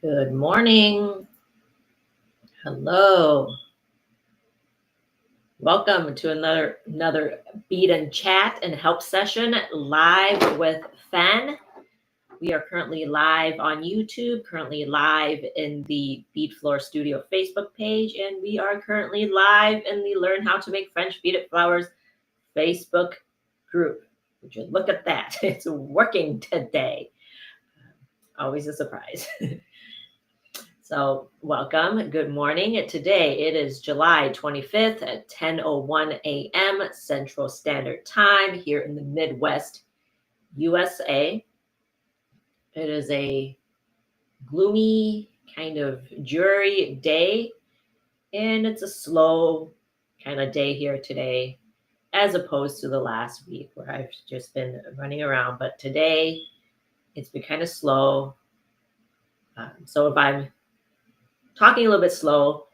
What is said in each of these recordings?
Good morning. Hello. Welcome to another Bead and Chat and Help session live with Fen. We are currently live on YouTube, currently live in the Bead Floor Studio Facebook page, and we are currently live in the Learn How to Make French Beaded Flowers Facebook group. Would you look at that? It's working today. Always a surprise. So welcome. Good morning. Today it is July 25th at 10:01 a.m. Central Standard Time here in the Midwest, USA. It is a gloomy, kind of dreary day, and it's a slow kind of day here today, as opposed to the last week where I've just been running around. But today it's been kind of slow. So if I'm talking a little bit slow,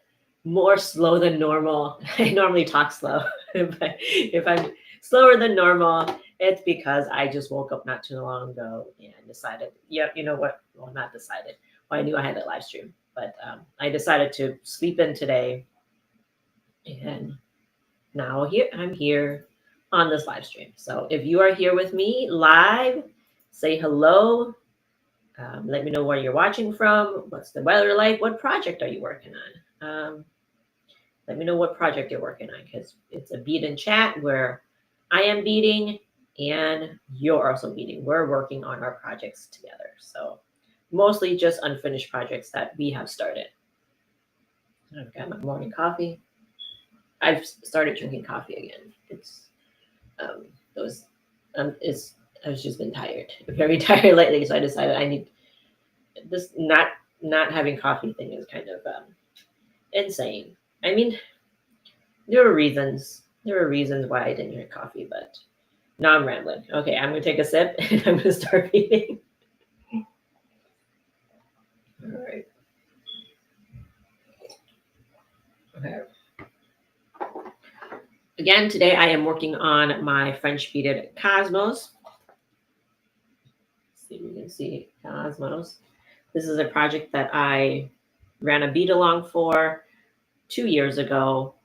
more slow than normal. I normally talk slow, but if I'm slower than normal, it's because I just woke up not too long ago and decided, yeah, you know what? Well, not decided. Well, I knew I had that live stream, but I decided to sleep in today. And now I'm here on this live stream. So if you are here with me live, say hello. Let me know where you're watching from. What's the weather like? What project are you working on? Let me know what project you're working on, because it's a bead and chat where I am beading and you're also beading. We're working on our projects together. So mostly just unfinished projects that we have started. I've got my morning coffee. I've started drinking coffee again. I've just been tired, very tired lately. So I decided I need this. Not having coffee thing is kind of insane. I mean, there were reasons why I didn't drink coffee, but now I'm rambling. Okay, I'm gonna take a sip and I'm gonna start eating. All right. Okay. Again, today I am working on my French beaded cosmos. Let's see if you can see cosmos. This is a project that I ran a bead along for 2 years ago,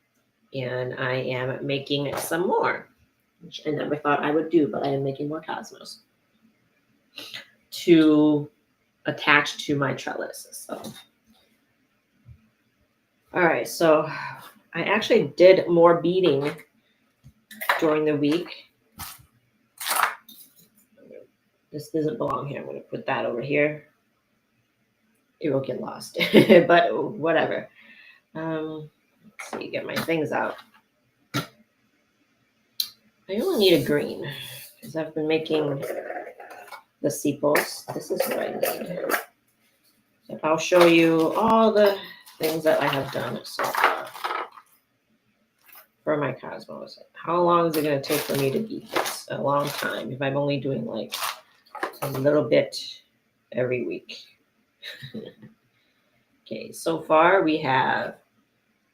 and I am making some more, which I never thought I would do, but I am making more cosmos to attach to my trellis. So, all right, so I actually did more beading during the week. This doesn't belong here. I'm going to put that over here. It will get lost, but whatever. Let's see, get my things out. I only need a green because I've been making the sepals. This is what I need. So I'll show you all the things that I have done so far for my cosmos. How long is it going to take for me to bead this? A long time if I'm only doing like a little bit every week. Okay, so far we have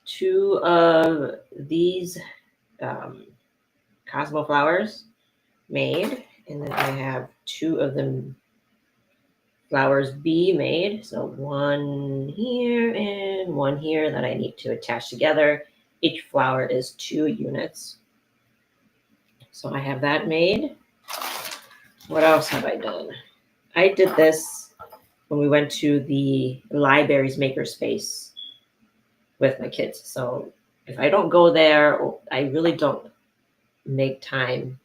2 of these Cosmo flowers made, and then I have 2 of them flowers B made. So 1 here and 1 here that I need to attach together. Each flower is 2 units. So I have that made. What else have I done? I did this when we went to the library's makerspace with my kids. So if I don't go there, I really don't make time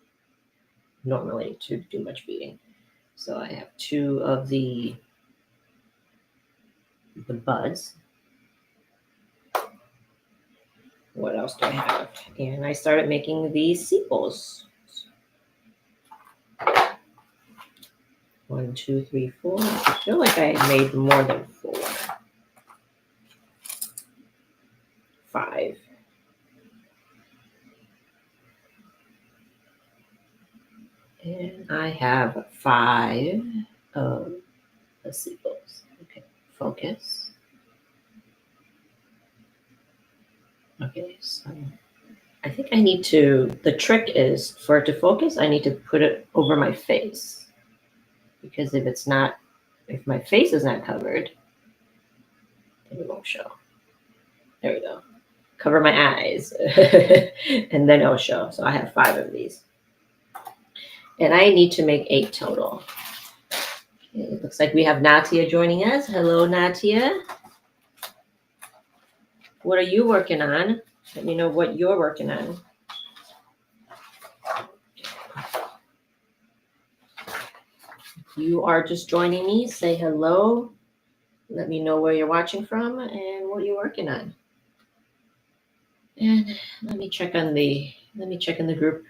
normally to do much beading. So I have 2 of the buds. What else do I have? And I started making these sepals. 1, 2, 3, 4. I feel like I made more than 4. 5. And I have 5 of the sepals. Okay, focus. Okay, so I think I need to, the trick is for it to focus, I need to put it over my face. Because if my face is not covered, It won't show. There we go. Cover my eyes. And then it'll show. So I have 5 of these. And I need to make 8 total. Okay, it looks like we have Natia joining us. Hello, Natia. What are you working on? Let me know what you're working on. You are just joining me. Say hello. Let me know where you're watching from and what you're working on. And let me check in the group.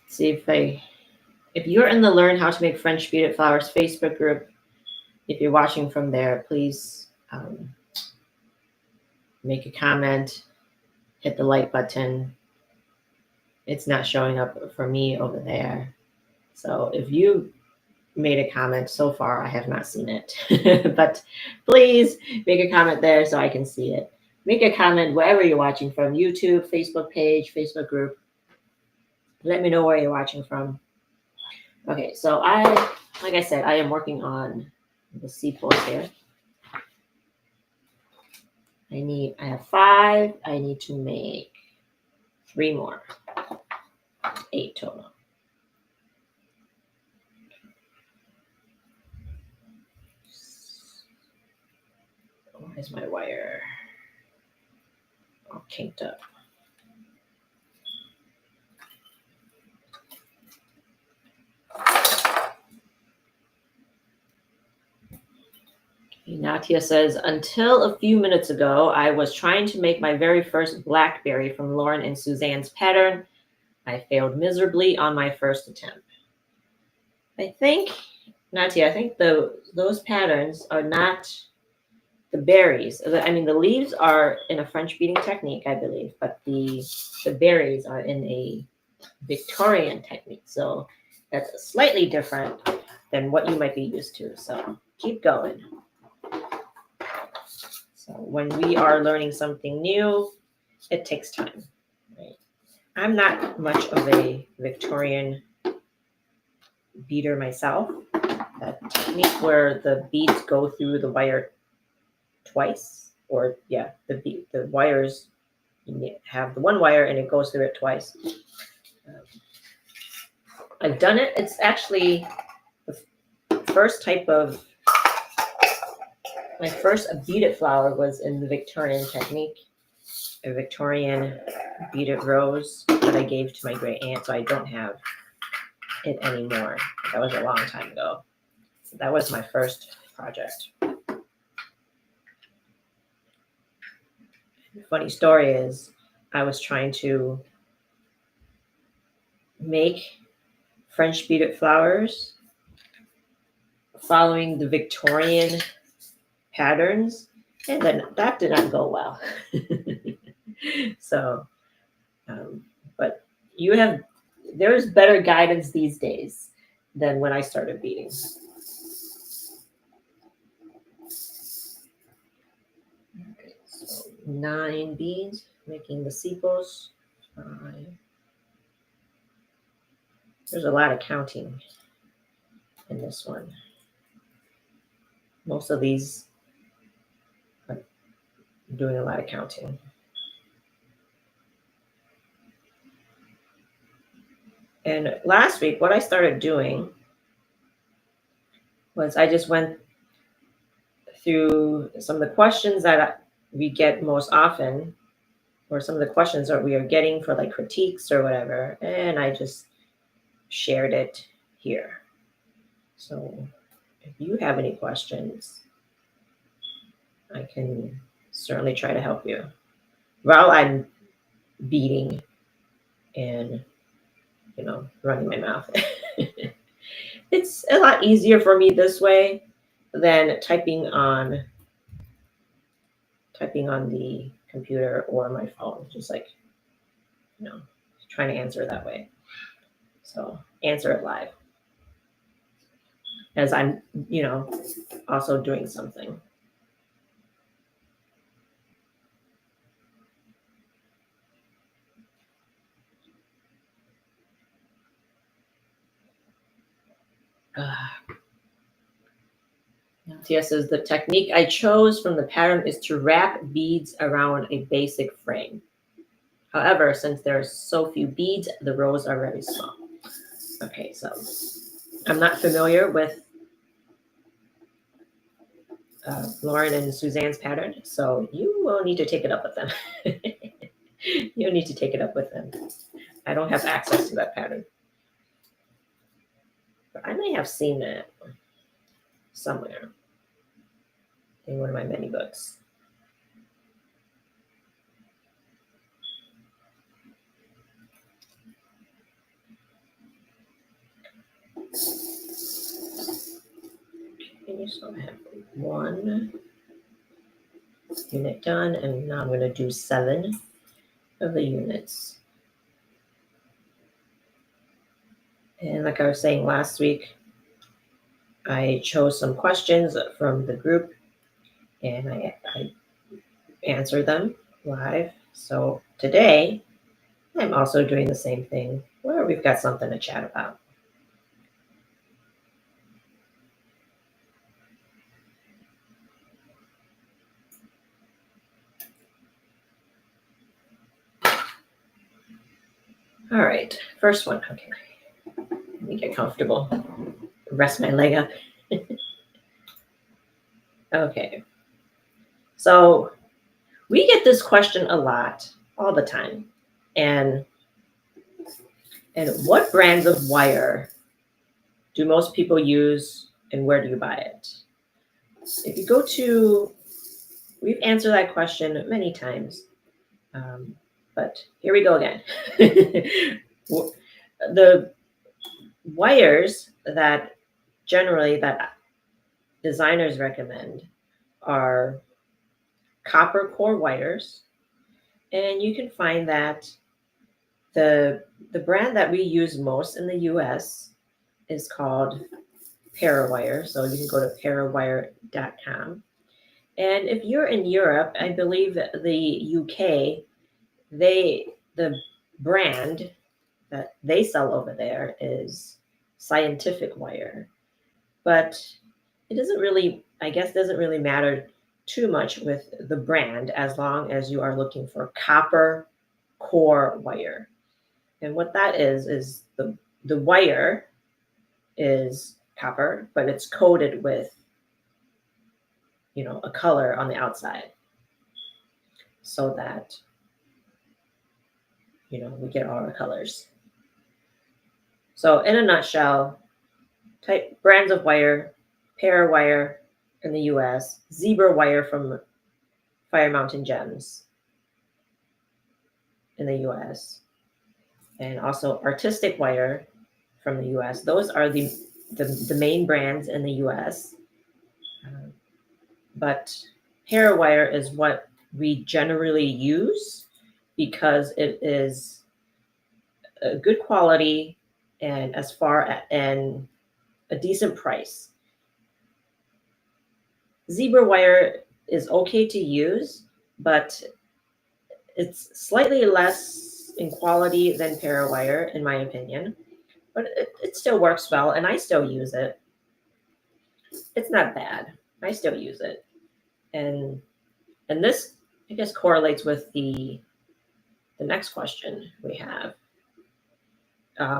See if you're in the Learn How to Make French Beaded Flowers Facebook group, if you're watching from there, please make a comment, hit the like button. It's not showing up for me over there. So if you made a comment so far, I have not seen it. But please make a comment there so I can see it. Make a comment wherever you're watching from, YouTube, Facebook page, Facebook group. Let me know where you're watching from. Okay, so like I said, I am working on the sepals here. I have 5. I need to make 3 more. 8 total. Where's my wire? All kinked up. Natia says, until a few minutes ago, I was trying to make my very first blackberry from Lauren and Suzanne's pattern. I failed miserably on my first attempt. I think, Natia, I think those patterns are not the berries. I mean, the leaves are in a French beading technique, I believe, but the berries are in a Victorian technique. So that's slightly different than what you might be used to. So keep going. So when we are learning something new, it takes time, right? I'm not much of a Victorian beader myself. That technique where the beads go through the wire twice, or yeah, the wires, you have the one wire and it goes through it twice. I've done it. It's actually the first type of, my first beaded flower was in the Victorian technique, a Victorian beaded rose that I gave to my great aunt, so I don't have it anymore. That was a long time ago. So that was my first project. The funny story is I was trying to make French beaded flowers following the Victorian patterns, and then that did not go well. So, but there's better guidance these days than when I started beading. Okay, so 9 beads, making the sepals. 5. There's a lot of counting in this one. Most of these are doing a lot of counting. And last week, what I started doing was I just went through some of the questions that we get most often, or some of the questions that we are getting for like critiques or whatever, and I just shared it here. So if you have any questions, I can certainly try to help you while I'm beading and, running my mouth. It's a lot easier for me this way than typing on the computer or my phone, just like, trying to answer that way. So answer it live as I'm, also doing something. Tia says, the technique I chose from the pattern is to wrap beads around a basic frame. However, since there are so few beads, the rows are very small. Okay, so I'm not familiar with Lauren and Suzanne's pattern, so you will need to take it up with them. You'll need to take it up with them. I don't have access to that pattern. But I may have seen it somewhere in one of my many books. Okay, so I have one unit done, and now I'm going to do 7 of the units. And like I was saying last week, I chose some questions from the group and I answered them live. So today, I'm also doing the same thing where we've got something to chat about. All right, first one. Okay, let me get comfortable. Rest my leg up. Okay, so we get this question a lot, all the time. And what brands of wire do most people use and where do you buy it? If you go to, we've answered that question many times, but here we go again. The wires that generally that designers recommend are copper core wires, and you can find that the brand that we use most in the US is called Parawire. So you can go to parawire.com. And if you're in Europe, I believe that the UK, the brand that they sell over there is Scientific Wire. But it doesn't really, I guess, doesn't really matter too much with the brand as long as you are looking for copper core wire. And what that is the wire is copper, but it's coated with, a color on the outside so that, we get all our colors. So in a nutshell, type brands of wire, Parawire in the US, Zebra Wire from Fire Mountain Gems in the US, and also Artistic Wire from the US. Those are the main brands in the US. But Parawire is what we generally use because it is a good quality and and a decent price. Zebra wire is okay to use, but it's slightly less in quality than Parawire, in my opinion. But it still works well, and I still use it. It's not bad. I still use it. And this, I guess, correlates with the next question we have.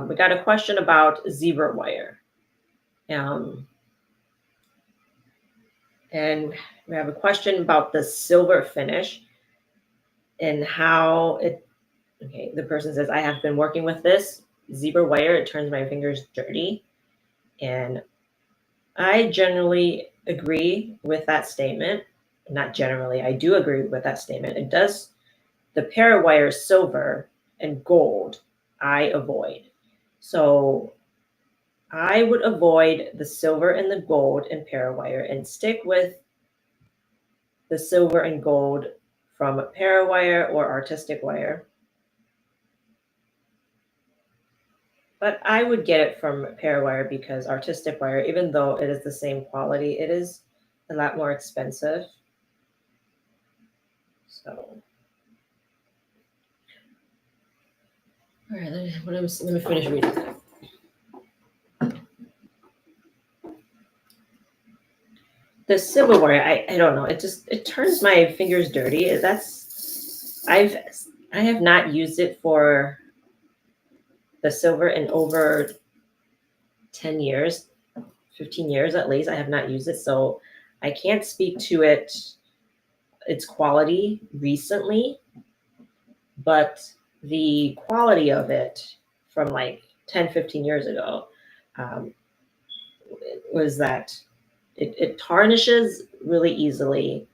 We got a question about Zebra wire. And we have a question about the silver finish and how it, okay, the person says, I have been working with this Zebra wire. It turns my fingers dirty. And I generally agree with that statement. Not generally, I do agree with that statement. It does, the Parawire silver and gold, I avoid. So I would avoid the silver and the gold in Parawire and stick with the silver and gold from Parawire or Artistic Wire. But I would get it from Parawire because Artistic Wire, even though it is the same quality, it is a lot more expensive. So, all right, let me finish reading that. The silverware, I don't know. It turns my fingers dirty. I have not used it for the silver in over 10 years, 15 years at least. I have not used it, so I can't speak to its quality recently, but the quality of it from like 10, 15 years ago um, was that it tarnishes really easily.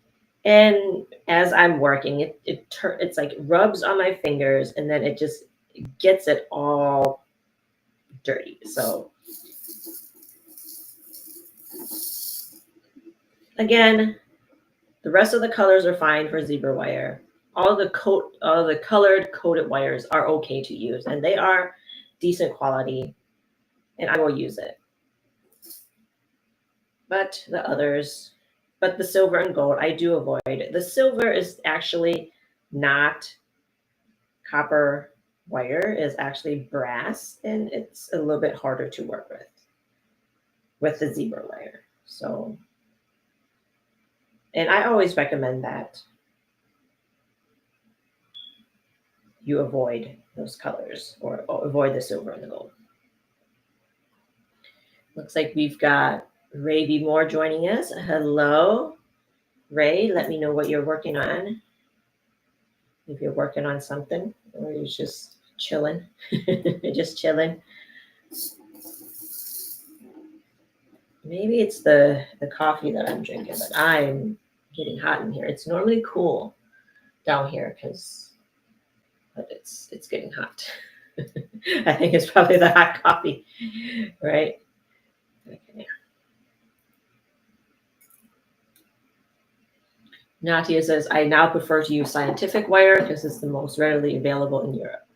And as I'm working, it's like rubs on my fingers and then it just gets it all dirty. So again, the rest of the colors are fine for zebra wire. All the colored coated wires are okay to use, and they are decent quality, and I will use it. But the others, but the silver and gold, I do avoid. The silver is actually not copper wire; is actually brass, and it's a little bit harder to work with the zebra wire. So, and I always recommend that you avoid those colors or avoid the silver and the gold. Looks like we've got Ray B. Moore joining us. Hello, Ray. Let me know what you're working on. If you're working on something or you're just chilling, just chilling. Maybe it's the coffee that I'm drinking, but I'm getting hot in here. It's normally cool down here but it's getting hot. I think it's probably the hot coffee, right? Okay. Natia says, I now prefer to use scientific wire because it's the most readily available in Europe.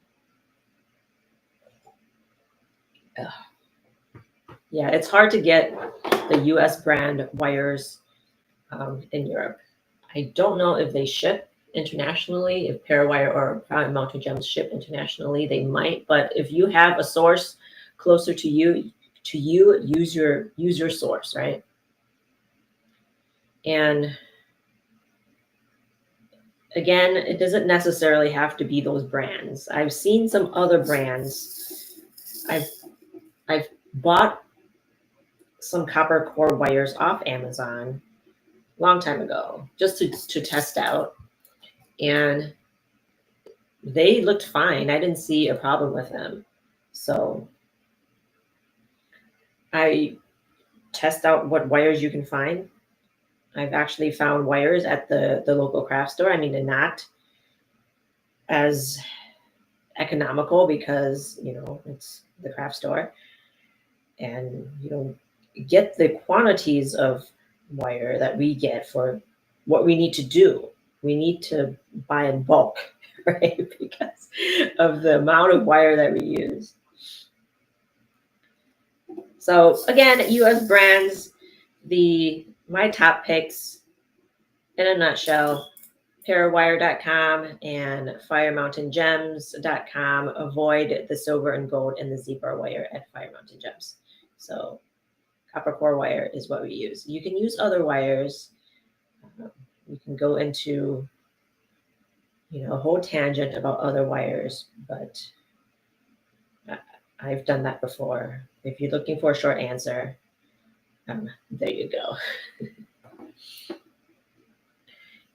Ugh. Yeah, it's hard to get the US brand wires in Europe. I don't know if they ship internationally, if Parawire or Proud Mountain Gems ship internationally, they might. But if you have a source closer to you, use your source, right? And again, it doesn't necessarily have to be those brands. I've seen some other brands. I've bought some copper core wires off Amazon a long time ago just to test out, and they looked fine. I didn't see a problem with them. So I test out what wires you can find. I've actually found wires at the local craft store. I mean, they're not as economical because, it's the craft store and you don't get the quantities of wire that we get for what we need to do. We need to buy in bulk, right? Because of the amount of wire that we use. So again, US brands, my top picks in a nutshell, parawire.com and firemountaingems.com. Avoid the silver and gold and the zebra wire at Fire Mountain Gems. So copper core wire is what we use. You can use other wires. You can go into a whole tangent about other wires, but I've done that before. If you're looking for a short answer, there you go.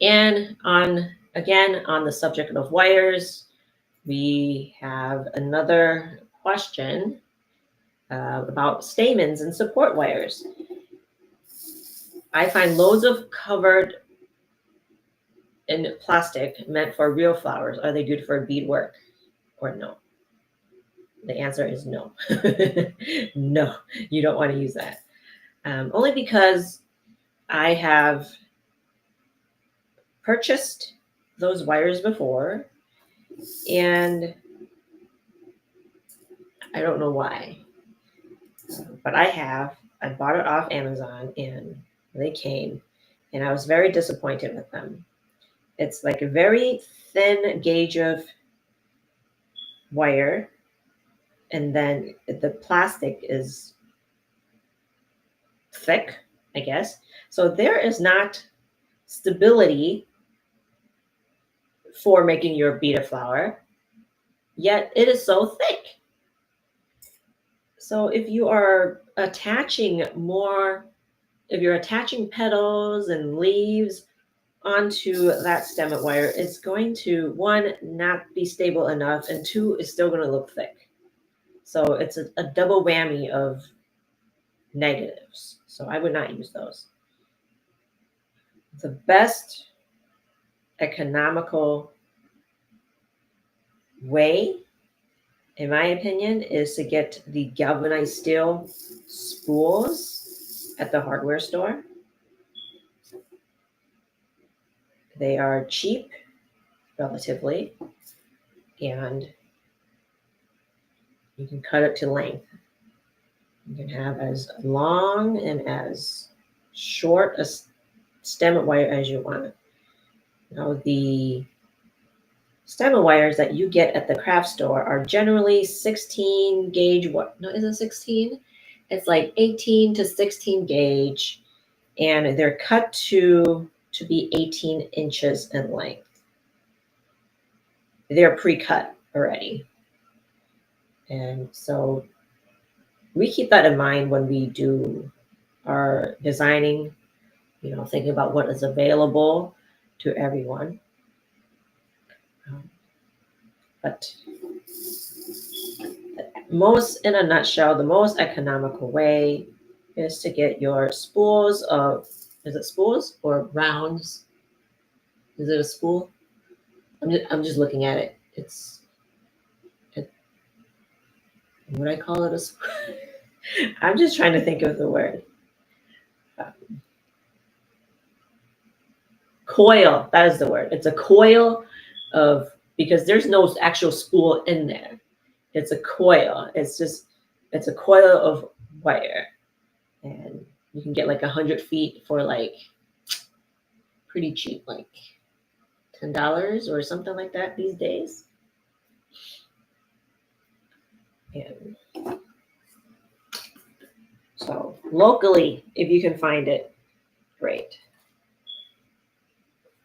And on the subject of wires, we have another question about stamens and support wires. I find loads of covered in plastic meant for real flowers. Are they good for beadwork or no? The answer is no. No, you don't want to use that. Only because I have purchased those wires before and I don't know why, but I bought it off Amazon and they came and I was very disappointed with them. It's like a very thin gauge of wire and then the plastic is thick I guess. So there is not stability for making your bead flower, yet it is so thick. So if you are attaching more, if you're attaching petals and leaves onto that stem wire, it's going to, one, not be stable enough, and two, it's still going to look thick. So it's a double whammy of negatives. So I would not use those. The best economical way, in my opinion, is to get the galvanized steel spools at the hardware store. They are cheap, relatively, and you can cut it to length. You can have as long and as short a stem wire as you want. Now, the stem wires that you get at the craft store are generally 16 gauge. What? No, is it 16? It's like 18 to 16 gauge, and they're cut to be 18 inches in length. They're pre-cut already. And so we keep that in mind when we do our designing, thinking about what is available to everyone. But in a nutshell, the most economical way is to get your spools of, is it spools or rounds? Is it a spool? I'm just looking at it. Would I call it a spool? I'm just trying to think of the word. Coil, that is the word. It's a coil of, because there's no actual spool in there. It's a coil. It's a coil of wire. And you can get like 100 feet for like pretty cheap, like $10 or something like that these days. And so locally, if you can find it, great.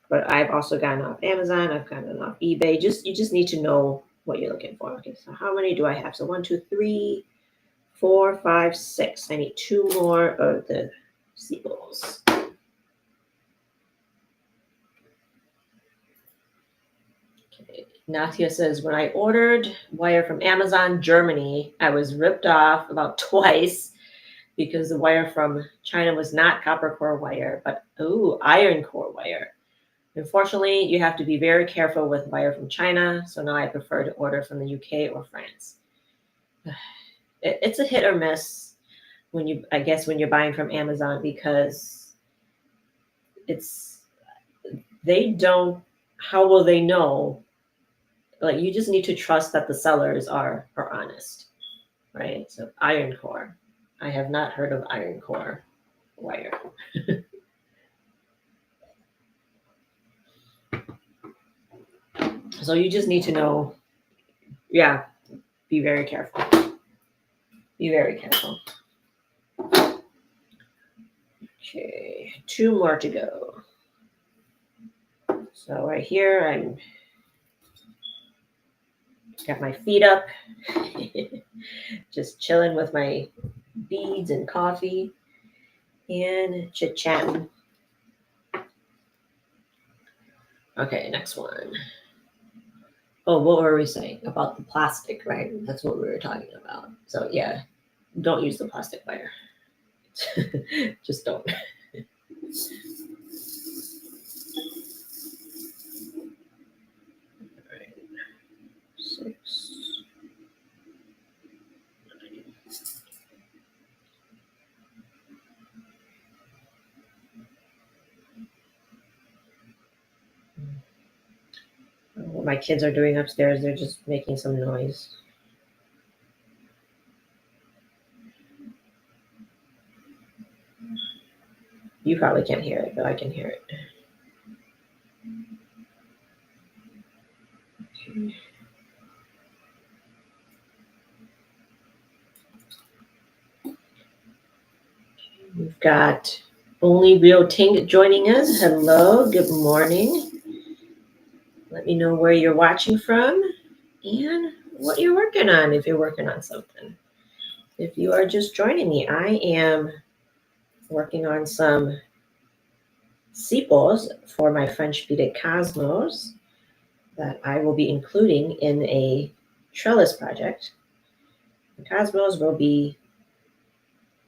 But I've also gotten off Amazon. I've gotten off eBay. You just need to know what you're looking for. Okay, so how many do I have? So 1, 2, 3, 4, 5, 6. I need 2 more of the seagulls. Okay. Natia says, when I ordered wire from Amazon Germany, I was ripped off about twice because the wire from China was not copper core wire, but iron core wire. Unfortunately, you have to be very careful with wire from China, so now I prefer to order from the UK or France. It's a hit or miss when you're buying from Amazon, because how will they know? Like, you just need to trust that the sellers are honest, right? So iron core. I have not heard of iron core wire. So you just need to know, be very careful. Be very careful. Okay, 2 more to go. So right here, I'm got my feet up, just chilling with my beads and coffee and chit-chatting. Okay, next one. Oh, what were we saying about the plastic, right? That's what we were talking about. So yeah, don't use the plastic wire. Just don't. All right. 6. What my kids are doing upstairs, they're just making some noise. You probably can't hear it, but I can hear it. Okay. We've got Only Real Ting joining us. Hello, good morning. Let me know where you're watching from and what you're working on if you're working on something. If you are just joining me, I am working on some sepals for my French beaded cosmos that I will be including in a trellis project. The cosmos will be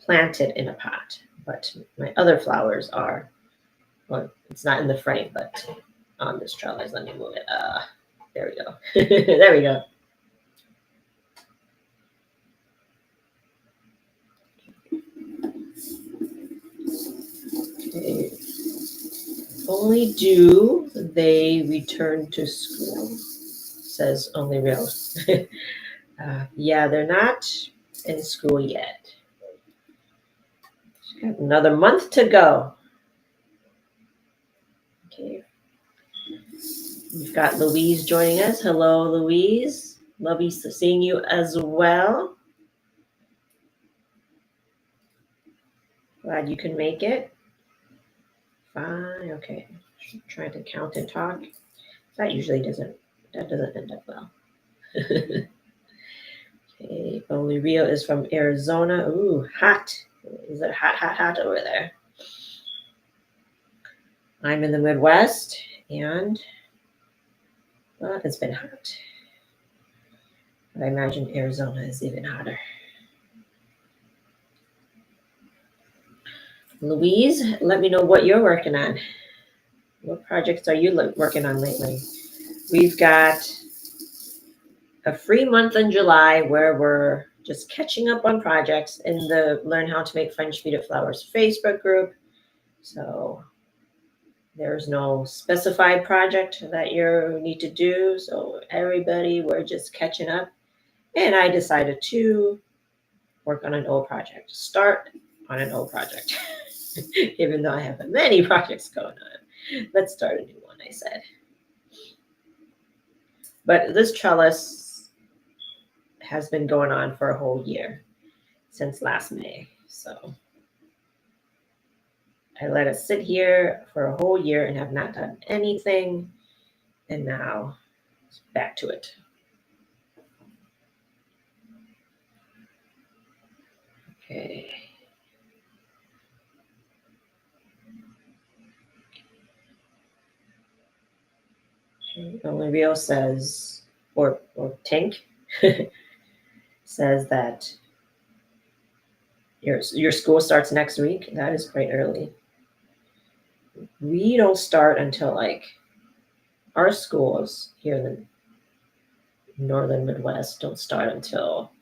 planted in a pot, but my other flowers are, well, it's not in the frame, but on this trellis. Let me move it. There we go. There we go. Okay. Only do they return to school, says Only Real. Yeah, they're not in school yet. Got another month to go. Okay. We've got Louise joining us. Hello, Louise. Lovely seeing you as well. Glad you can make it. Fine. Okay. Trying to count and talk. That doesn't end up well. Okay. Only Rio is from Arizona. Ooh, hot. Is it hot over there? I'm in the Midwest, and well, it's been hot. But I imagine Arizona is even hotter. Louise, let me know what you're working on. What projects are you working on lately? We've got a free month in July where we're just catching up on projects in the Learn How to Make French Beaded Flowers Facebook group. So there's no specified project that you need to do. So everybody, we're just catching up. And I decided to work on an old project, start on an old project, even though I have many projects going on. Let's start a new one, I said. But this trellis has been going on for a whole year, since last May. So I let it sit here for a whole year and have not done anything. And now it's back to it. Okay. Only Real says, or Tink says that your school starts next week. That is quite early. We don't start until like our schools here in the northern Midwest don't start until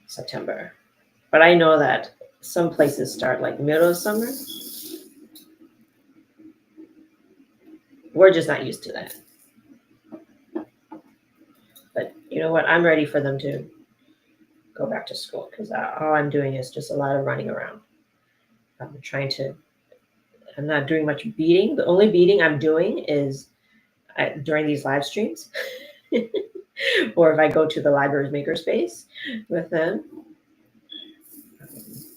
September. But I know that some places start like middle of summer. We're just not used to that. But you know what? I'm ready for them to go back to school because all I'm doing is just a lot of running around. I'm not doing much beading. The only beading I'm doing is during these live streams or if I go to the library's makerspace with them.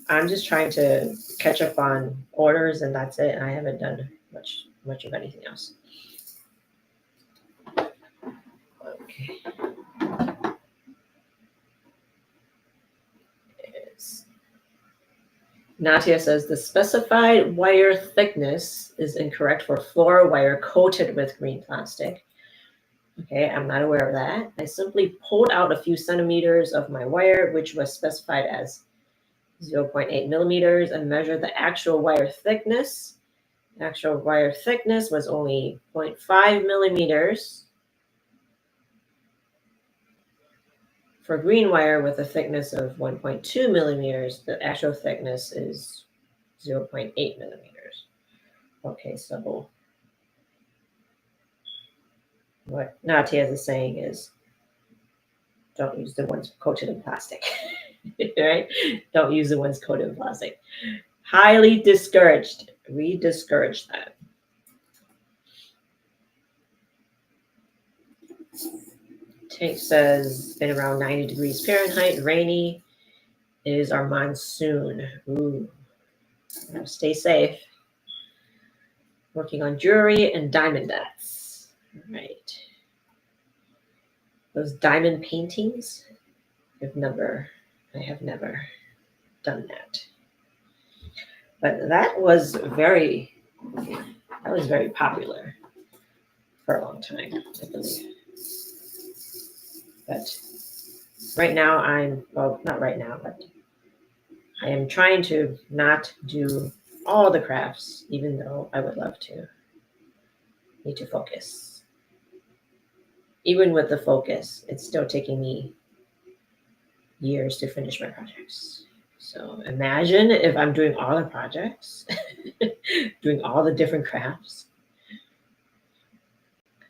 I'm just trying to catch up on orders and that's it. And I haven't done much of anything else. Okay. Natia says the specified wire thickness is incorrect for floral wire coated with green plastic. Okay, I'm not aware of that. I simply pulled out a few centimeters of my wire, which was specified as 0.8 millimeters, and measured the actual wire thickness. The actual wire thickness was only 0.5 millimeters. For green wire with a thickness of 1.2 millimeters, the actual thickness is 0.8 millimeters. Okay, so what Natias is saying is don't use the ones coated in plastic, right? Don't use the ones coated in plastic. Highly discouraged. We discourage that. Tank says been around 90 degrees Fahrenheit, rainy. It is our monsoon. Ooh. Stay safe. Working on jewelry and diamond dots. All right. Those diamond paintings, I have never done that. But that was very popular for a long time, I believe. But right now not right now, but I am trying to not do all the crafts, even though I would love to. Need to focus. Even with the focus, it's still taking me years to finish my projects. So imagine if I'm doing all the projects, doing all the different crafts,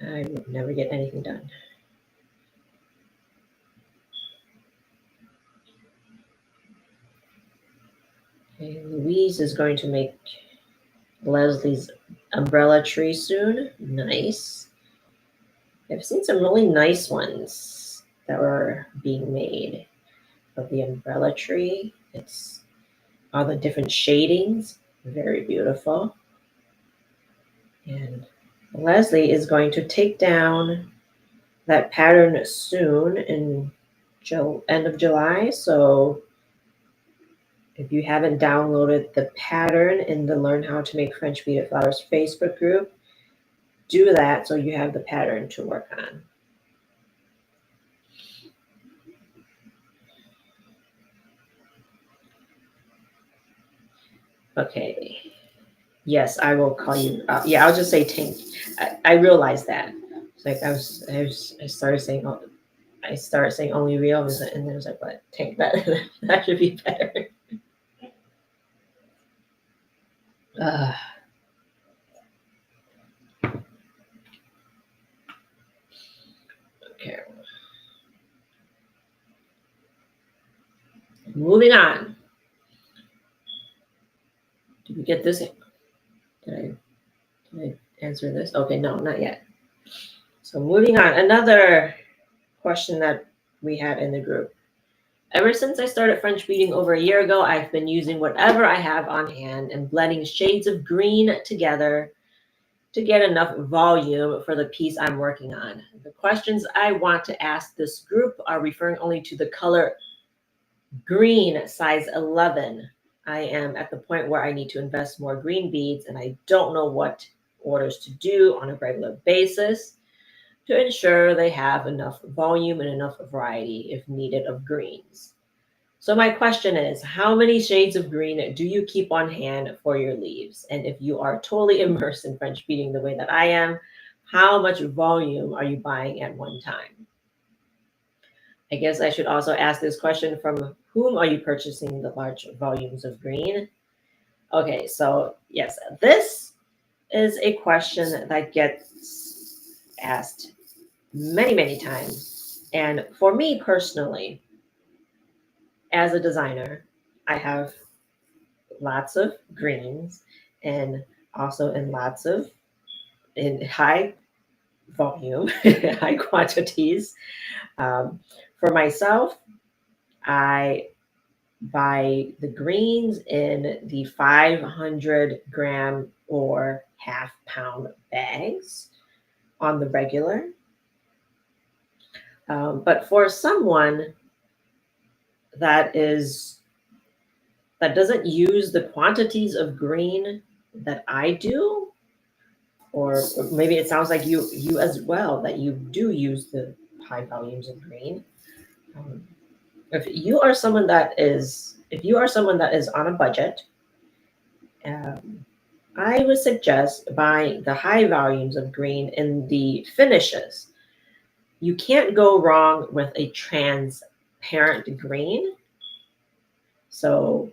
I would never get anything done. Okay, Louise is going to make Leslie's umbrella tree soon. Nice. I've seen some really nice ones that were being made of the umbrella tree. It's all the different shadings, very beautiful. And Leslie is going to take down that pattern soon in end of July. So if you haven't downloaded the pattern in the Learn How to Make French Beaded Flowers Facebook group, do that so you have the pattern to work on. Okay. Yes, I will call you. Yeah, I'll just say Tank. I realized that. It's like I started saying, only real, and then I was like, what? Tank, that should be better. Okay. Moving on. Did we get this? Did I answer this? Okay, no, not yet. So moving on. Another question that we had in the group. Ever since I started French beading over a year ago, I've been using whatever I have on hand and blending shades of green together to get enough volume for the piece I'm working on. The questions I want to ask this group are referring only to the color green, size 11. I am at the point where I need to invest more green beads, and I don't know what orders to do on a regular basis to ensure they have enough volume and enough variety, if needed, of greens. So my question is, how many shades of green do you keep on hand for your leaves? And if you are totally immersed in French beading the way that I am, how much volume are you buying at one time? I guess I should also ask this question, from whom are you purchasing the large volumes of green? Okay, so yes, this is a question that gets asked many, many times. And for me personally, as a designer, I have lots of greens and also in high volume, high quantities. For myself, I buy the greens in the 500 gram or half pound bags on the regular. But for someone that doesn't use the quantities of green that I do, or maybe it sounds like you as well, that you do use the high volumes of green. If you are someone that is on a budget, I would suggest buying the high volumes of green in the finishes. You can't go wrong with a transparent green. So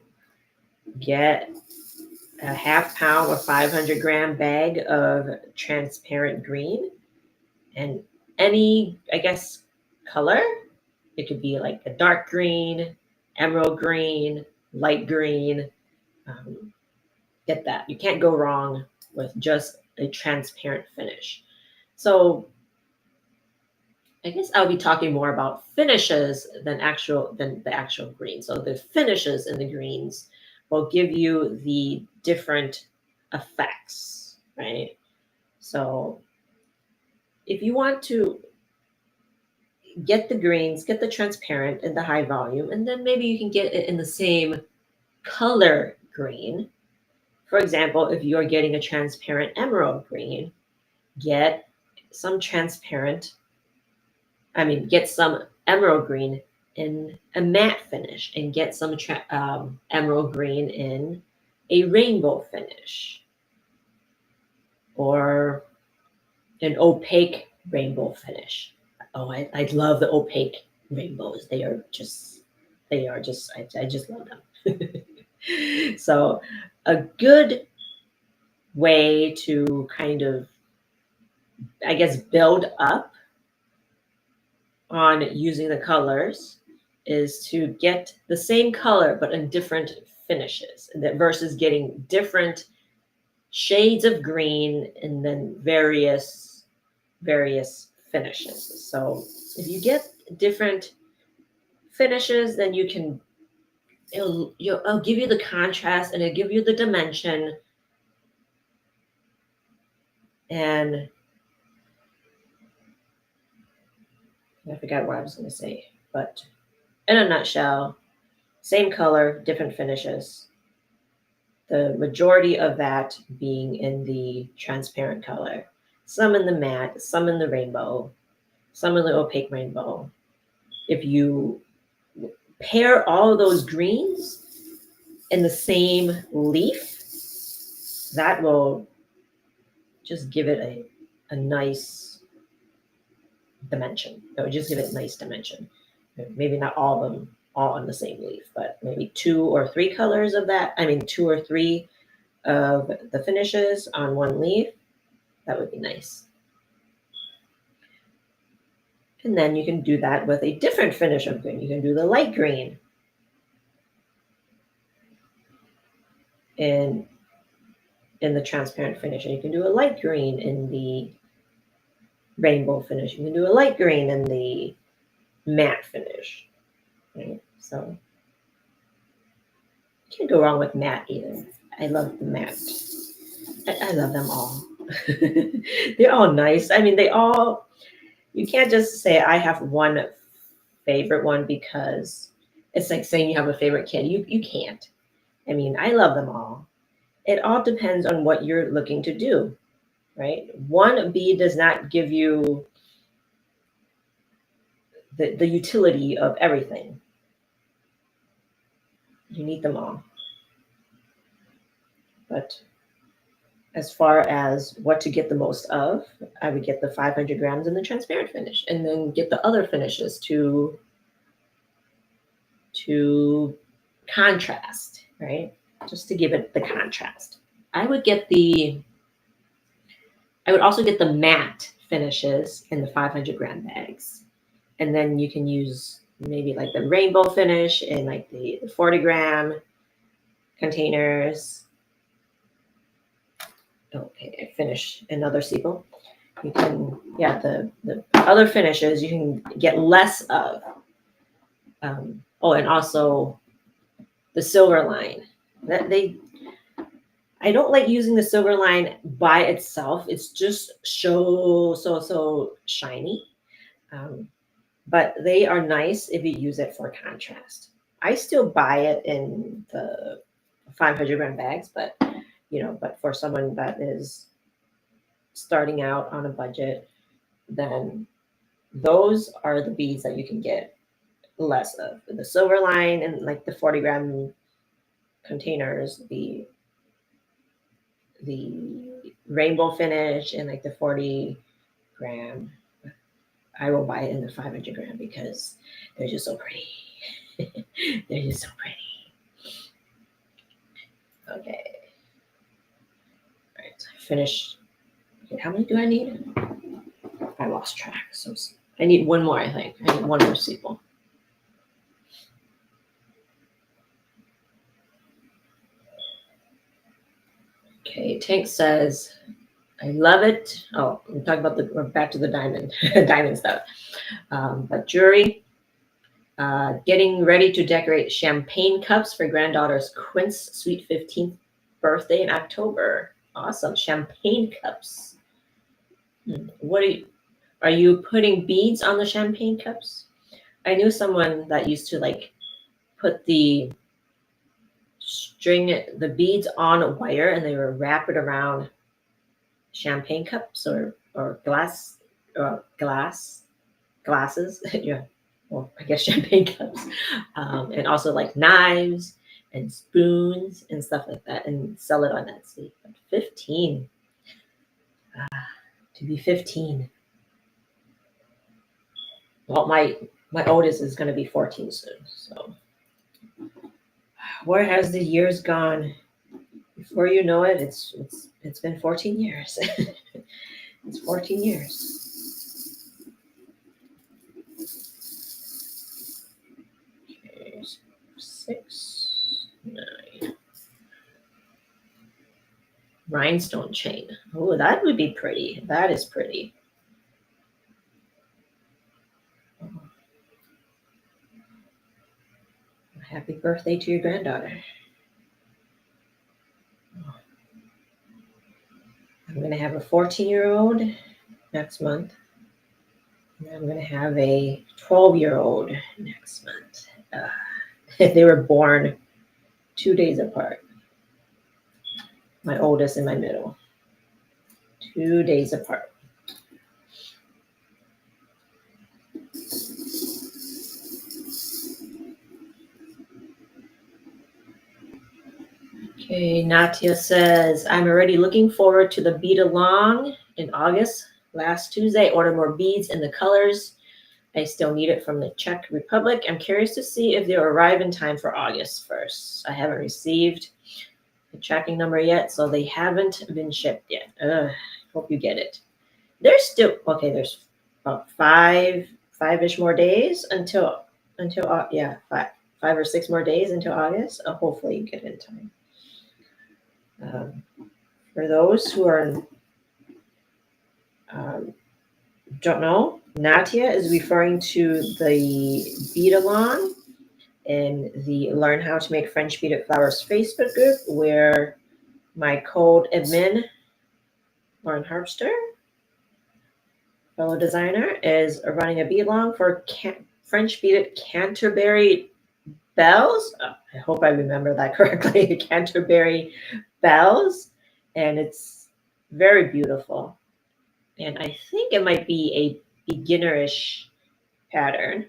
get a half pound or 500 gram bag of transparent green, and any, I guess, color. It could be like a dark green, emerald green, light green. Get that. You can't go wrong with just a transparent finish. So I guess I'll be talking more about finishes than the actual green. So the finishes in the greens will give you the different effects, right? So if you want to get the greens, get the transparent and the high volume, and then maybe you can get it in the same color green. For example, if you're getting a transparent emerald green, get some transparent, get some emerald green in a matte finish and get some emerald green in a rainbow finish or an opaque rainbow finish. Oh, I love the opaque rainbows. I just love them. So a good way to kind of, I guess, build up on using the colors is to get the same color but in different finishes, and that versus getting different shades of green and then various finishes. So if you get different finishes, then it'll give you the contrast and it'll give you the dimension. And I forgot what I was going to say, but in a nutshell, same color, different finishes. The majority of that being in the transparent color, some in the matte, some in the rainbow, some in the opaque rainbow. If you pair all of those greens in the same leaf, that will just give it a nice dimension. It would just give it a nice dimension. Maybe not all of them all on the same leaf, but maybe 2 or 3 colors of that. 2 or 3 of the finishes on one leaf. That would be nice. And then you can do that with a different finish of green. You can do the light green in the transparent finish. And you can do a light green in the rainbow finish. You can do a light green in the matte finish. Right? So you can't go wrong with matte either. I love the matte. I love them all. They're all nice. You can't just say I have one favorite one because it's like saying you have a favorite kid. You can't. I love them all. It all depends on what you're looking to do, right? One bead does not give you the utility of everything. You need them all. But as far as what to get the most of, I would get the 500 grams in the transparent finish and then get the other finishes to contrast, right? Just to give it the contrast. I would also get the matte finishes in the 500 gram bags. And then you can use maybe like the rainbow finish in like the 40 gram containers. Okay, I finished another sepal. You can, the other finishes you can get less of. And also the silver line. I don't like using the silver line by itself. It's just so shiny. But they are nice if you use it for contrast. I still buy it in the 500 gram bags, but for someone that is starting out on a budget, then those are the beads that you can get less of. The silver line and like the 40 gram containers, the rainbow finish and like the 40 gram, I will buy it in the 500 gram because they're just so pretty. They're just so pretty. Okay. All right, finish. Okay, how many do I need? I lost track. So I need one more, I think. I need one more sepal. Okay, Tank says, I love it. Oh, we're back to the diamond, diamond stuff. But jewelry, Getting ready to decorate champagne cups for granddaughter's Quint's sweet 15th birthday in October. Awesome. Champagne cups. What are you putting beads on the champagne cups? I knew someone that used to like put the beads on a wire and they would wrap it around champagne cups or glasses. Yeah. Well, I guess champagne cups, and also like knives and spoons and stuff like that, and sell it on Etsy. But 15, to be 15. Well, my oldest is going to be 14 soon. So, where has the years gone? Before you know it, it's been 14 years. It's 14 years. Okay, 6, 9. Rhinestone chain. Oh, that would be pretty. That is pretty. Happy birthday to your granddaughter. I'm going to have a 14-year-old next month. And I'm going to have a 12-year-old next month. They were born 2 days apart. My oldest and my middle. 2 days apart. Okay, Natia says, I'm already looking forward to the bead along in August. Last Tuesday, I ordered more beads in the colors. I still need it from the Czech Republic. I'm curious to see if they'll arrive in time for August 1st. I haven't received the tracking number yet, so they haven't been shipped yet. Hope you get it. There's still, okay, there's about five-ish more days until yeah, 5 or 6 more days until August. Hopefully you get it in time. For those who are don't know, Natia is referring to the Bead Along and the Learn How to Make French Beaded Flowers Facebook group, where my co-admin, Lauren Harpster, fellow designer, is running a bead along for French beaded Canterbury bells. I hope I remember that correctly. Canterbury bells, and it's very beautiful. And I think it might be a beginnerish pattern.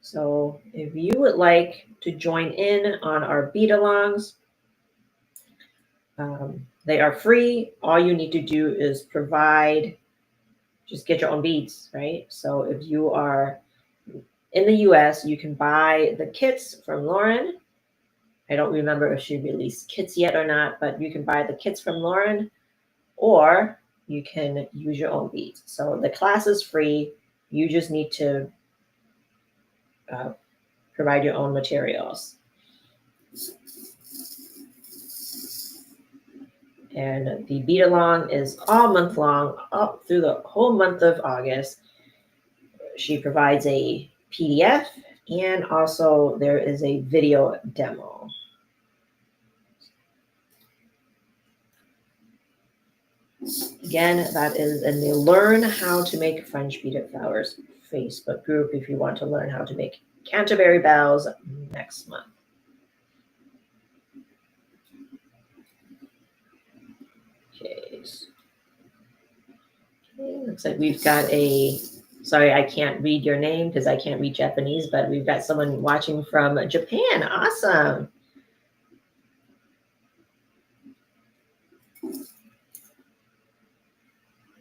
So if you would like to join in on our bead alongs, they are free. All you need to do is just get your own beads, right? So if you are in the US, you can buy the kits from Lauren. I don't remember if she released kits yet or not, but you can buy the kits from Lauren, or you can use your own beads. So the class is free. You just need to provide your own materials. And the bead along is all month long, up through the whole month of August. She provides a PDF, and also there is a video demo. Again, that is in the Learn How to Make French Beaded Flowers Facebook group if you want to learn how to make Canterbury bells next month. Okay. Looks like we've got sorry, I can't read your name because I can't read Japanese, but we've got someone watching from Japan. Awesome.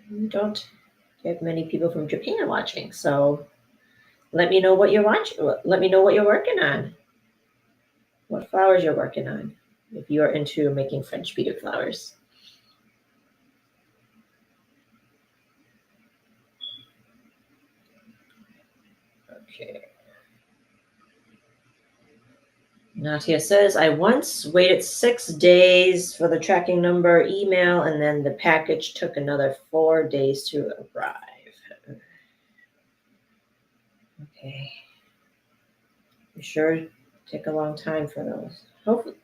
We don't get many people from Japan watching, so let me know what you're watching. Let me know what you're working on. What flowers you're working on if you're into making French beaded flowers. Okay. Natia says, I once waited 6 days for the tracking number email, and then the package took another 4 days to arrive. Okay. I'm sure take a long time for those.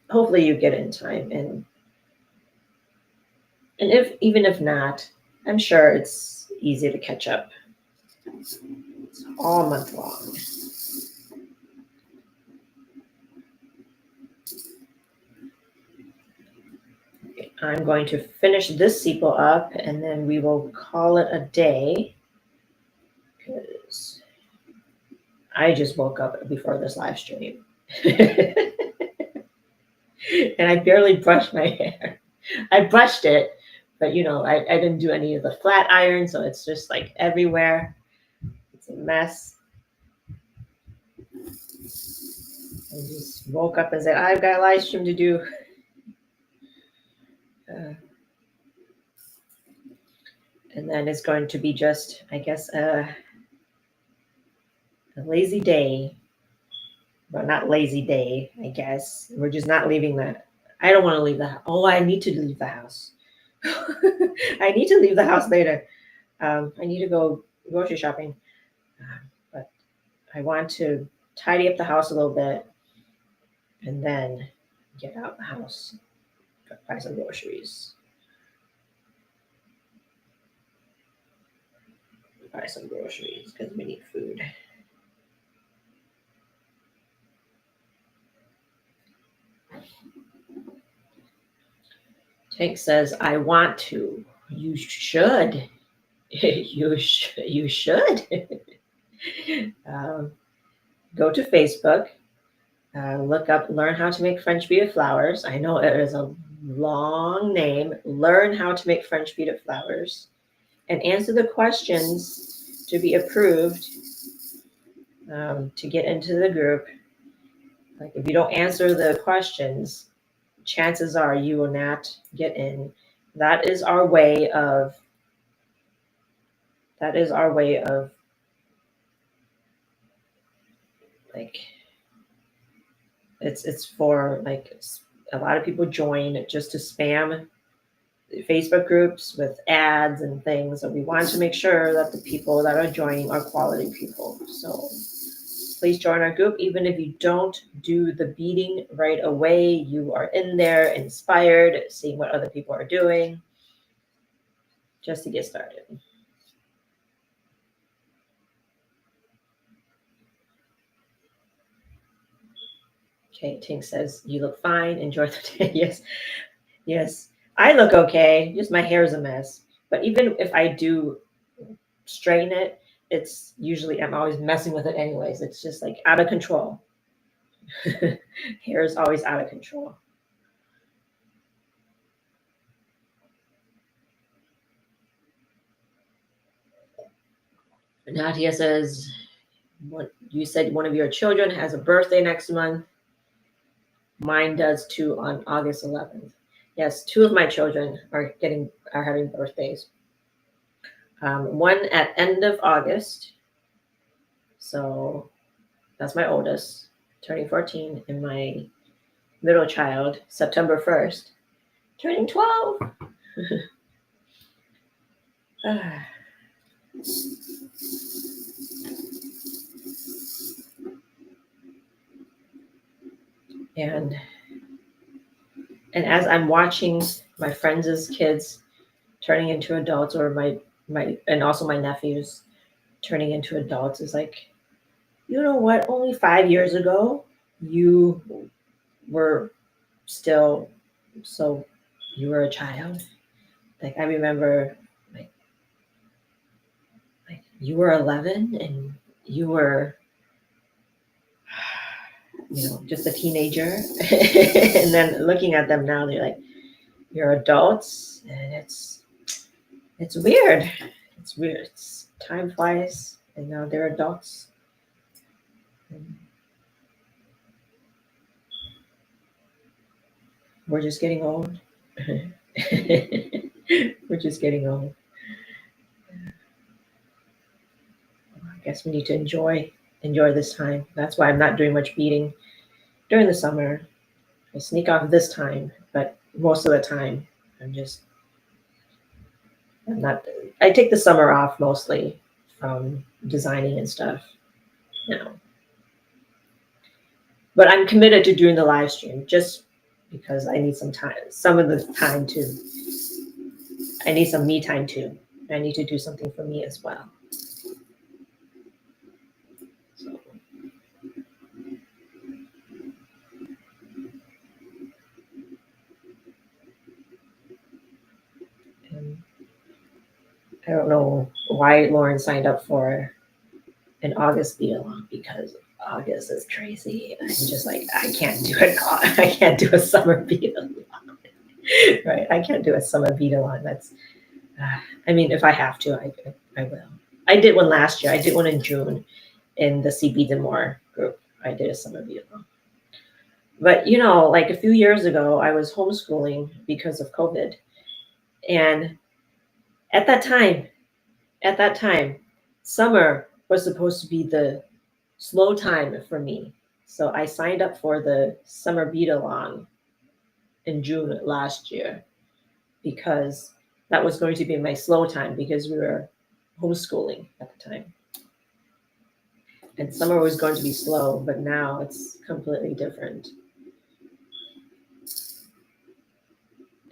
Hopefully you get in time, and if even if not, I'm sure it's easy to catch up. It's all month long. I'm going to finish this sepal up, and then we will call it a day. Because I just woke up before this live stream. And I barely brushed my hair. I brushed it, but I didn't do any of the flat iron, so it's just like everywhere. It's a mess. I just woke up and said, I've got a live stream to do. And then it's going to be just, I guess, a lazy day. Well, not lazy day, I guess. We're just not leaving that. I don't want to leave the house. Oh, I need to leave the house. I need to leave the house later. I need to go grocery shopping. But I want to tidy up the house a little bit and then get out the house, buy some groceries. Buy some groceries because we need food. Tank says, I want to. You should. You should. Go to Facebook, look up Learn How to Make French Beaded Flowers. I know it is a long name. Learn How to Make French Beaded Flowers. And answer the questions to be approved to get into the group. Like if you don't answer the questions, chances are you will not get in. That is our way of like it's for like a lot of people join just to spam Facebook groups with ads and things. So we want to make sure that the people that are joining are quality people. So please join our group. Even if you don't do the beading right away, you are in there inspired, seeing what other people are doing, just to get started. Okay, Tink says, you look fine. Enjoy the day. Yes. I look okay. Just my hair is a mess. But even if I do straighten it, it's usually, I'm always messing with it anyways. It's just like out of control. Hair is always out of control. Nadia says, you said one of your children has a birthday next month. Mine does too on August 11th. Yes, two of my children are having birthdays. One at end of August, so that's my oldest, turning 14, and my middle child, September 1st, turning 12. And as I'm watching my friends' kids turning into adults, or my and also my nephews turning into adults, is like, you know what? Only 5 years ago, you were still you were a child. Like I remember, like you were 11 and you were, just a teenager, and then looking at them now, they're like, you're adults, and it's weird. It's weird. It's time flies, and now they're adults. We're just getting old. We're just getting old. I guess we need to enjoy this time. That's why I'm not doing much beading during the summer. I sneak off this time, but most of the time I'm not. I take the summer off mostly from designing and stuff. But I'm committed to doing the live stream just because I need some time, some of the time to, I need some me time too. I need to do something for me as well. So, and I don't know why Lauren signed up for an August beat along because August is crazy. I'm just like, I can't do it. I can't do a summer beat along. Right? I can't do a summer beat along. That's, I mean, if I have to, I will. I did one last year. I did one in June in the CB Demore group. I did a summer beat along. But you know, like a few years ago, I was homeschooling because of COVID, and at that time, summer was supposed to be the slow time for me. So I signed up for the summer beat along in June last year because that was going to be my slow time because we were homeschooling at the time. And summer was going to be slow, but now it's completely different.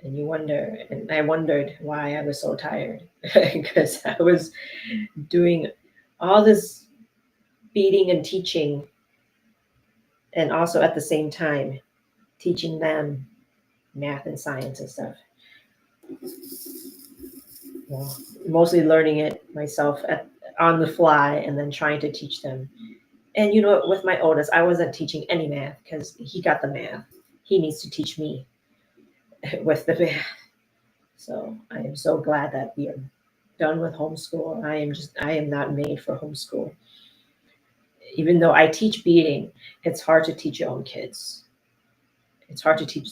And you wonder, and I wondered why I was so tired because I was doing all this beading and teaching, and also at the same time teaching them math and science and stuff. Well, mostly learning it myself on the fly and then trying to teach them. And you know, with my oldest, I wasn't teaching any math because he got the math. He needs to teach me with the math. So I am so glad that we are done with homeschool. I am not made for homeschool. Even though I teach beading, it's hard to teach your own kids. It's hard to teach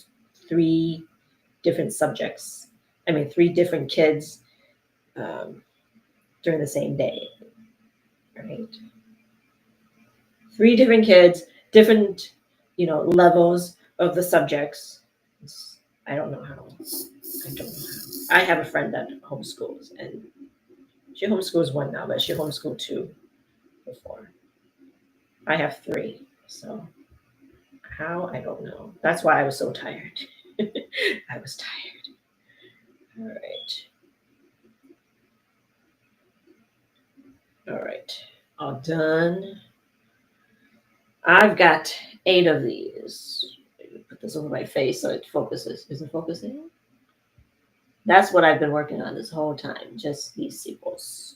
three different subjects. I mean, three different kids during the same day, right? Three different kids, different, levels of the subjects. I don't know how. I don't know how. I have a friend that homeschools, and she homeschools one now, but she homeschooled two before. I have three, so how, I don't know. That's why I was so tired. I was tired. All right. All right. All done. I've got 8 of these. Put this over my face so it focuses. Is it focusing? That's what I've been working on this whole time, just these sepals.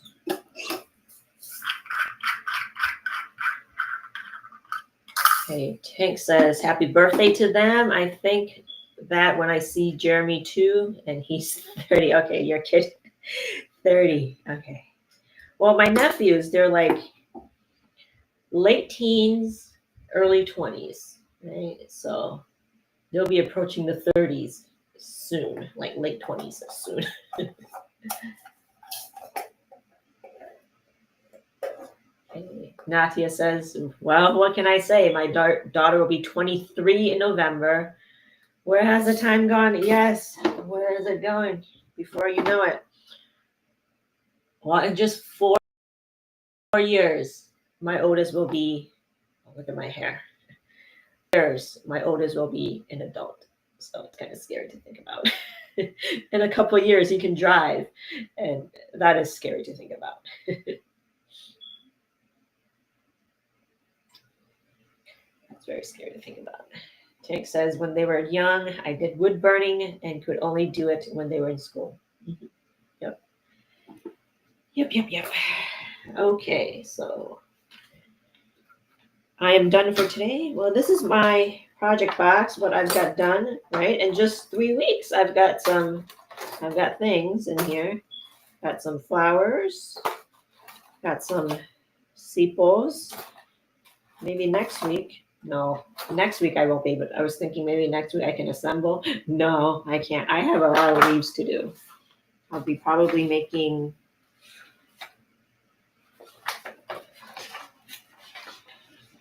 Okay, Tank says, happy birthday to them. I think that when I see Jeremy too, and he's 30. Okay, your kid, 30. Okay. Well, my nephews, they're like late teens, early 20s, right? So they'll be approaching the 30s soon, like late 20s soon. Okay. Natia says, well, what can I say? My daughter will be 23 in November. Where has the time gone? Yes. Where is it going? Before you know it. Well, in just 4 years, my oldest will be, look at my hair. Years, my oldest will be an adult. So it's kind of scary to think about. In a couple of years, he can drive. And that is scary to think about. That's very scary to think about. Tank says, when they were young, I did wood burning and could only do it when they were in school. Mm-hmm. Yep. Okay, so I am done for today. Well, this is my project box, what I've got done, right? In just 3 weeks, I've got things in here. Got some flowers, got some sepals. Maybe next week. No, next week I won't be able. I was thinking maybe next week I can assemble. No, I can't. I have a lot of leaves to do. I'll be probably making.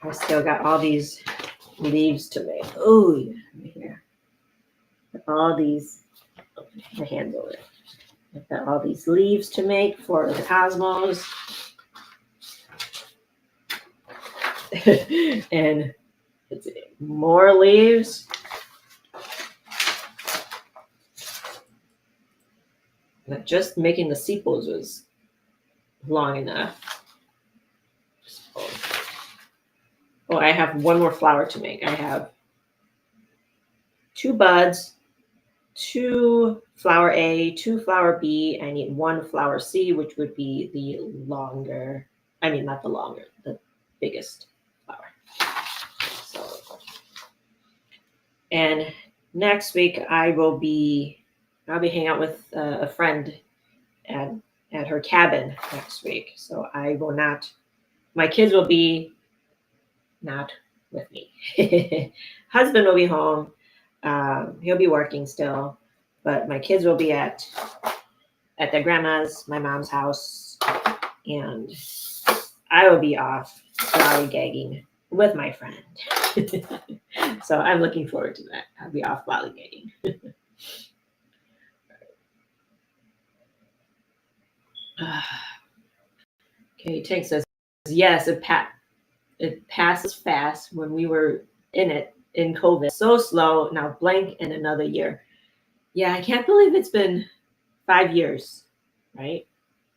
I still got all these leaves to make. Oh, yeah, here. All these. My hands over it. I've got all these leaves to make for the cosmos. And Let's see, more leaves. But just making the sepals was long enough. Oh, I have one more flower to make. I have 2 buds, 2 flower A, 2 flower B. I need 1 flower C, which would be the longer, I mean, not the longer, the biggest flower. So, and next week I'll be hanging out with a friend at her cabin next week. So I will not, my kids will be not with me. Husband will be home. He'll be working still, but my kids will be at their grandma's, my mom's house, and I will be off lollygagging with my friend. So I'm looking forward to that. I'll be off lollygagging. Okay, Tank says, yes, it passes fast. When we were in it in COVID, so slow. Now blank in another year. Yeah, I can't believe it's been 5 years, right?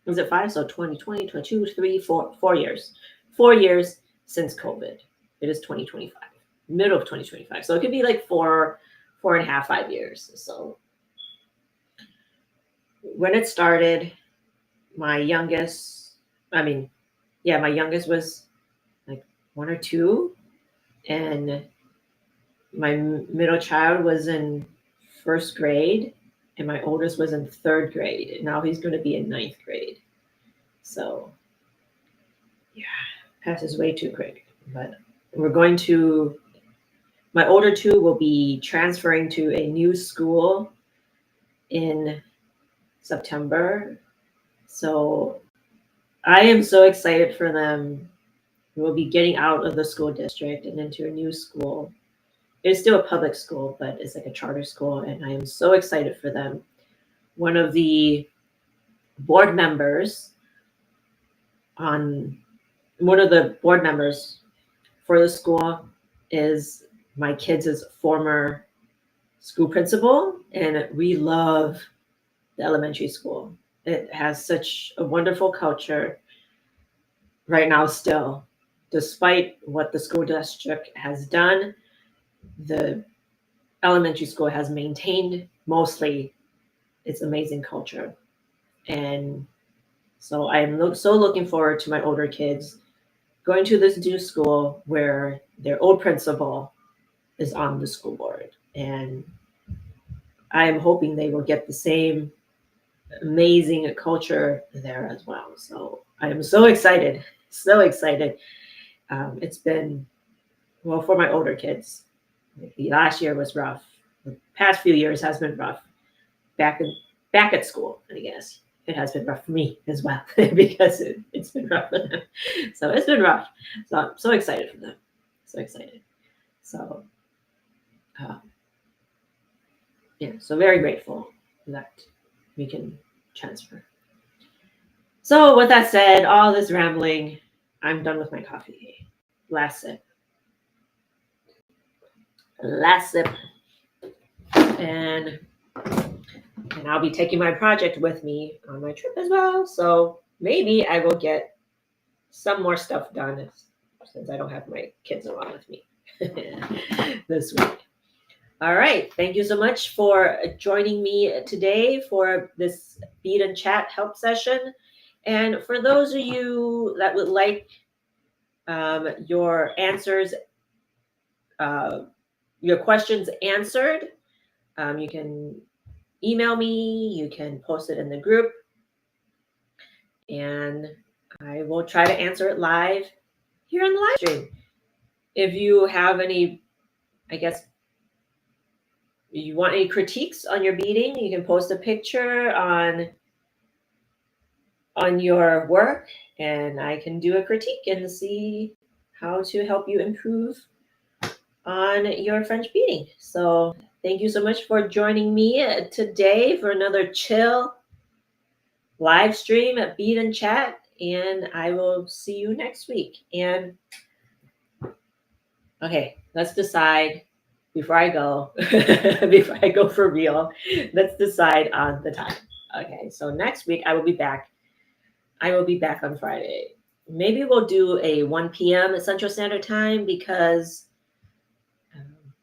Was it 5? So 2020, 22, 3, 4, 4 years. 4 years since COVID. It is 2025, middle of 2025. So it could be like 4.5, 5 years. So when it started, my youngest was like 1 or 2, and my middle child was in 1st grade, and my oldest was in 3rd grade. And now he's going to be in 9th grade. So, yeah, passes way too quick. But my older 2 will be transferring to a new school in September. So I am so excited for them. We'll be getting out of the school district and into a new school. It's still a public school, but it's like a charter school, and I am so excited for them. One of the board members for the school is my kids' former school principal, and we love the elementary school. It has such a wonderful culture right now still. Despite what the school district has done, the elementary school has maintained mostly its amazing culture. And so I'm so looking forward to my older kids going to this new school where their old principal is on the school board. And I'm hoping they will get the same amazing culture there as well. So I am so excited, so excited. It's been, well, for my older kids, the last year was rough. The past few years has been rough. Back at school, I guess it has been rough for me as well because it's been rough for them. So it's been rough. So I'm so excited for them. So excited. So yeah, so very grateful that we can transfer. So with that said, all this rambling, I'm done with my coffee. Last sip. And I'll be taking my project with me on my trip as well. So maybe I will get some more stuff done since I don't have my kids along with me this week. All right. Thank you so much for joining me today for this Bead and Chat help session. And for those of you that would like your answers, your questions answered, you can email me, you can post it in the group, and I will try to answer it live here in the live stream. If you have any, I guess, you want any critiques on your beading, you can post a picture on your work, and I can do a critique and see how to help you improve on your French beading. So thank you so much for joining me today for another chill live stream at Bead and Chat, and I will see you next week. And Okay, let's decide before I go, before I go for real, let's decide on the time. Okay, so next week I will be back. I will be back on Friday. Maybe we'll do a 1 p.m. Central Standard Time because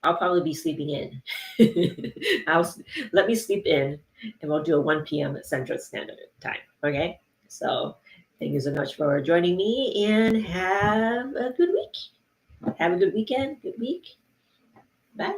I'll probably be sleeping in. Let me sleep in, and we'll do a 1 p.m. Central Standard Time. Okay. So thank you so much for joining me, and have a good week. Have a good weekend. Good week. Bye.